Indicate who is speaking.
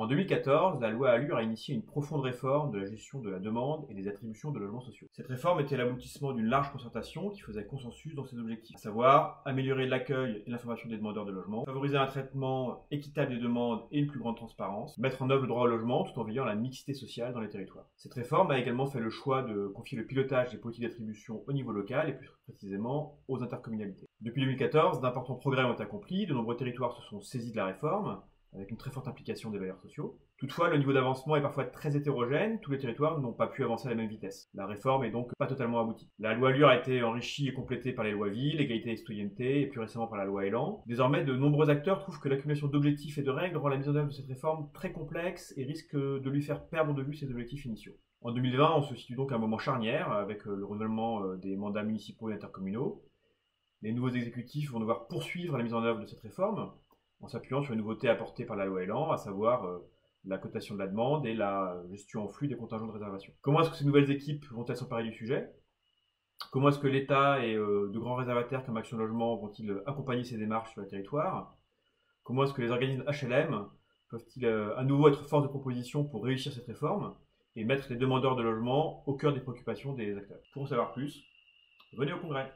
Speaker 1: En 2014, la loi Allure a initié une profonde réforme de la gestion de la demande et des attributions de logements sociaux. Cette réforme était l'aboutissement d'une large concertation qui faisait consensus dans ses objectifs, à savoir améliorer l'accueil et l'information des demandeurs de logement, favoriser un traitement équitable des demandes et une plus grande transparence, mettre en œuvre le droit au logement tout en veillant à la mixité sociale dans les territoires. Cette réforme a également fait le choix de confier le pilotage des politiques d'attribution au niveau local et plus précisément aux intercommunalités. Depuis 2014, d'importants progrès ont été accomplis, de nombreux territoires se sont saisis de la réforme, avec une très forte implication des bailleurs sociaux. Toutefois, le niveau d'avancement est parfois très hétérogène, tous les territoires n'ont pas pu avancer à la même vitesse. La réforme est donc pas totalement aboutie. La loi Allure a été enrichie et complétée par les lois Ville, Égalité et Citoyenneté, et plus récemment par la loi Elan. Désormais, de nombreux acteurs trouvent que l'accumulation d'objectifs et de règles rend la mise en œuvre de cette réforme très complexe et risque de lui faire perdre de vue ses objectifs initiaux. En 2020, on se situe donc à un moment charnière, avec le renouvellement des mandats municipaux et intercommunaux. Les nouveaux exécutifs vont devoir poursuivre la mise en œuvre de cette réforme, en s'appuyant sur les nouveautés apportées par la loi Elan, à savoir la cotation de la demande et la gestion en flux des contingents de réservation. Comment est-ce que ces nouvelles équipes vont-elles s'emparer du sujet? Comment est-ce que l'État et de grands réservataires comme Action Logement vont-ils accompagner ces démarches sur le territoire? Comment est-ce que les organismes HLM peuvent-ils à nouveau être force de proposition pour réussir cette réforme et mettre les demandeurs de logement au cœur des préoccupations des acteurs? Pour en savoir plus, venez au congrès.